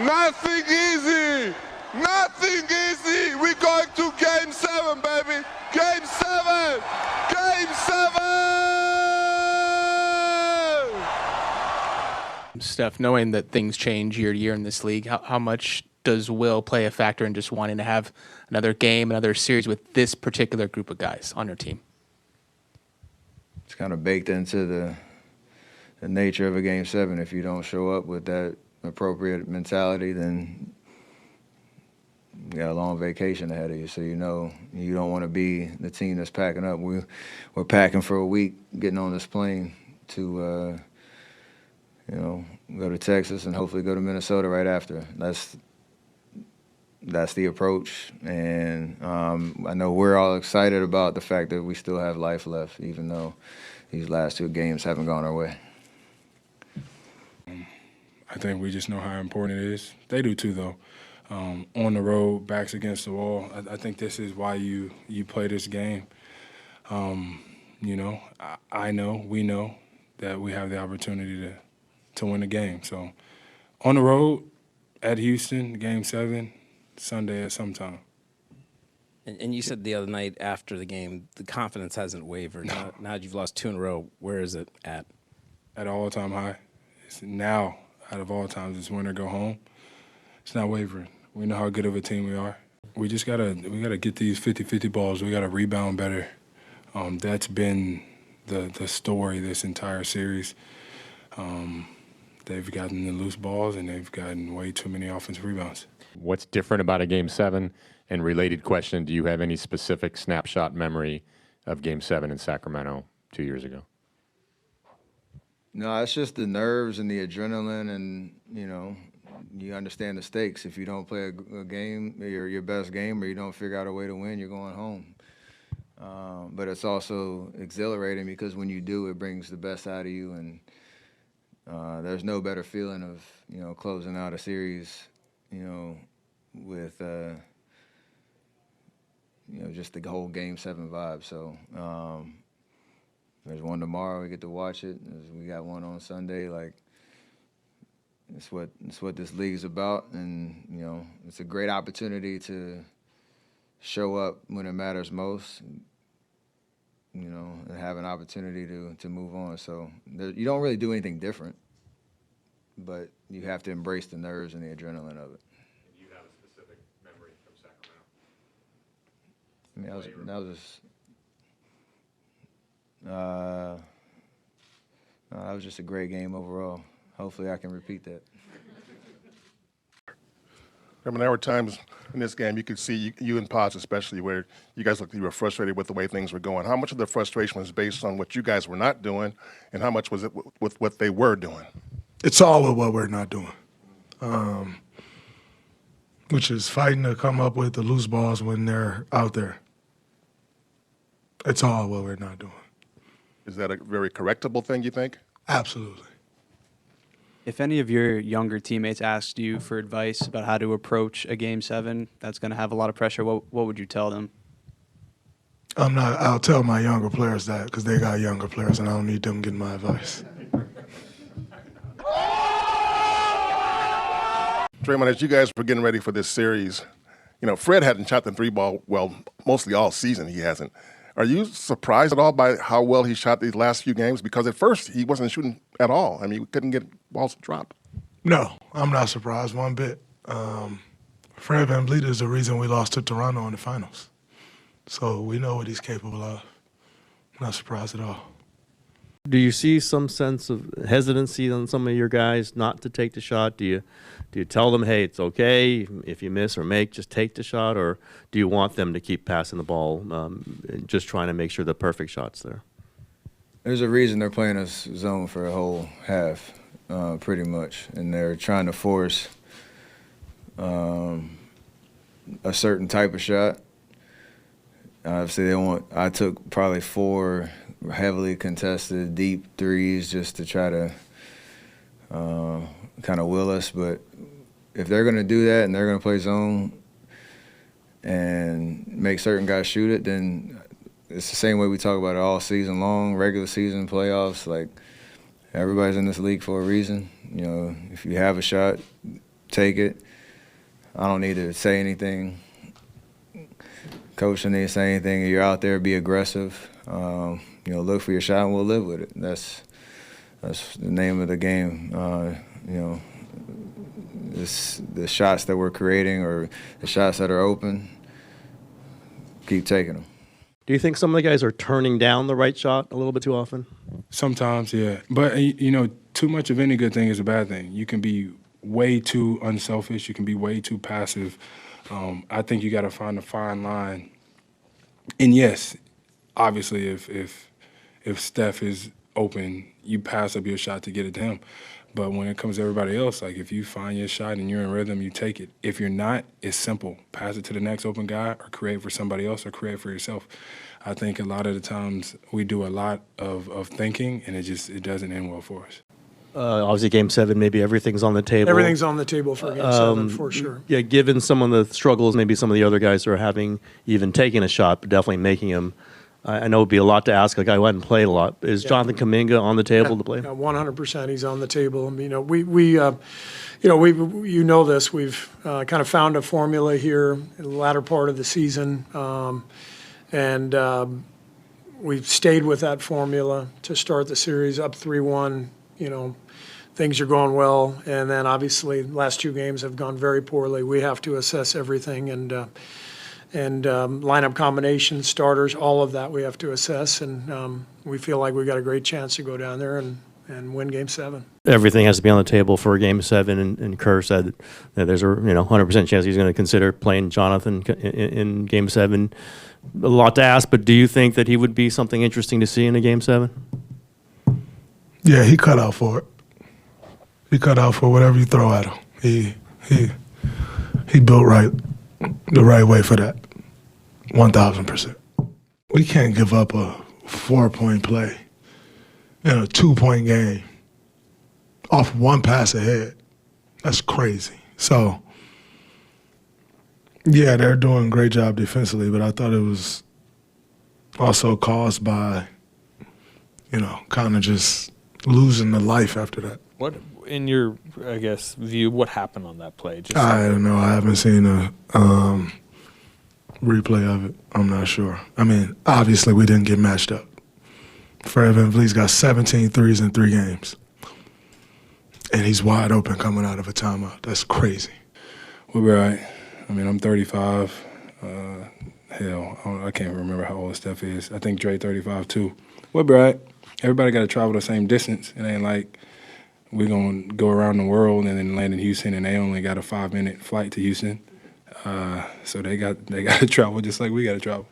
Nothing easy. Nothing easy. We're going to Game 7, baby. Game 7. Game 7. Steph, knowing that things change year to year in this league, how much does will play a factor in just wanting to have another game, another series with this particular group of guys on your team? It's kind of baked into the nature of a Game 7. If you don't show up with that appropriate mentality, then you got a long vacation ahead of you. So you know you don't want to be the team that's packing up. We're packing for a week, getting on this plane to go to Texas and hopefully go to Minnesota right after. That's the approach, and I know we're all excited about the fact that we still have life left, even though these last two games haven't gone our way. I think we just know how important it is. They do too, though. On the road, backs against the wall. I think this is why you play this game. I know, we know that we have the opportunity to win the game. So on the road at Houston, Game 7, Sunday at some time. And you said the other night after the game, the confidence hasn't wavered. Now that you've lost 2 in a row, where is it at? At an all-time high. It's now, out of all times, it's win or go home. It's not wavering. We know how good of a team we are. We just gotta get these 50-50 balls. We gotta rebound better. That's been the story this entire series. They've gotten the loose balls and they've gotten way too many offensive rebounds. What's different about a Game 7? And related question, do you have any specific snapshot memory of Game 7 in Sacramento 2 years ago? No, it's just the nerves and the adrenaline, and you understand the stakes. If you don't play a game, your best game, or you don't figure out a way to win, you're going home. But it's also exhilarating because when you do, it brings the best out of you, and there's no better feeling of closing out a series, with just the whole Game 7 vibe. So there's one tomorrow. We get to watch it. We got one on Sunday. Like, it's what this league's about, and it's a great opportunity to show up when it matters most. And have an opportunity to move on. So you don't really do anything different, but you have to embrace the nerves and the adrenaline of it. Do you have a specific memory from Sacramento? I mean, that was just a great game overall. Hopefully I can repeat that. I mean, there were times in this game you could see, you and Pods especially, where you guys looked like you were frustrated with the way things were going. How much of the frustration was based on what you guys were not doing, and how much was it with what they were doing? It's all with what we're not doing, which is fighting to come up with the loose balls when they're out there. It's all what we're not doing. Is that a very correctable thing, you think? Absolutely. If any of your younger teammates asked you for advice about how to approach a Game 7 that's going to have a lot of pressure, what would you tell them? I'll tell my younger players that because they got younger players and I don't need them getting my advice. Draymond, as you guys were getting ready for this series, Fred hadn't shot the 3-ball well mostly all season. He hasn't. Are you surprised at all by how well he shot these last few games? Because at first he wasn't shooting at all. I mean, we couldn't get balls to drop. No, I'm not surprised one bit. Fred VanVleet is the reason we lost to Toronto in the finals. So we know what he's capable of. Not surprised at all. Do you see some sense of hesitancy on some of your guys not to take the shot? Do you tell them, hey, it's okay if you miss or make, just take the shot? Or do you want them to keep passing the ball, just trying to make sure the perfect shot's there? There's a reason they're playing us zone for a whole half, pretty much. And they're trying to force a certain type of shot. Obviously, I took probably 4 heavily contested deep threes just to try to kind of will us. But if they're going to do that and they're going to play zone and make certain guys shoot it, then it's the same way we talk about it all season long, regular season, playoffs. Like, everybody's in this league for a reason. If you have a shot, take it. I don't need to say anything. Coach doesn't need to say anything. You're out there, be aggressive. Look for your shot, and we'll live with it. That's the name of the game. The shots that we're creating or the shots that are open, keep taking them. Do you think some of the guys are turning down the right shot a little bit too often? Sometimes, yeah. But, too much of any good thing is a bad thing. You can be way too unselfish. You can be way too passive. I think you got to find a fine line. And, yes, obviously if Steph is open, you pass up your shot to get it to him. But when it comes to everybody else, like if you find your shot and you're in rhythm, you take it. If you're not, it's simple. Pass it to the next open guy or create for somebody else or create for yourself. I think a lot of the times we do a lot of thinking, and it doesn't end well for us. Obviously, Game 7, maybe everything's on the table. Everything's on the table for Game 7, for sure. Yeah, given some of the struggles maybe some of the other guys are having, even taking a shot, but definitely making them, I know it would be a lot to ask a guy who hadn't played a lot. Is Jonathan Kuminga on the table to play? Yeah, 100% he's on the table. This. We've kind of found a formula here in the latter part of the season, and we've stayed with that formula to start the series up 3-1. Things are going well, and then obviously the last 2 games have gone very poorly. We have to assess everything and lineup combinations, starters, all of that we have to assess, and we feel like we've got a great chance to go down there and win Game 7. Everything has to be on the table for Game 7, and Kerr said that there's a 100% chance he's going to consider playing Jonathan in Game 7. A lot to ask, but do you think that he would be something interesting to see in a Game 7? Yeah, he cut out for it. He cut out for whatever you throw at him. He built the right way for that. 1,000%. We can't give up a 4-point play in a 2-point game off one pass ahead. That's crazy. So, yeah, they're doing a great job defensively, but I thought it was also caused by, kind of just losing the life after that. What, in your, view, what happened on that play? I don't know. I haven't seen a replay of it. I'm not sure. I mean, obviously we didn't get matched up. Fred VanVleet's got 17 threes in 3 games. And he's wide open coming out of a timeout. That's crazy. We'll be all right. I mean, I'm 35. I can't remember how old Steph is. I think Dre 35 too. We'll be all right. Everybody got to travel the same distance. It ain't like we're going to go around the world and then land in Houston and they only got a 5-minute flight to Houston. So they got to travel just like we got to travel.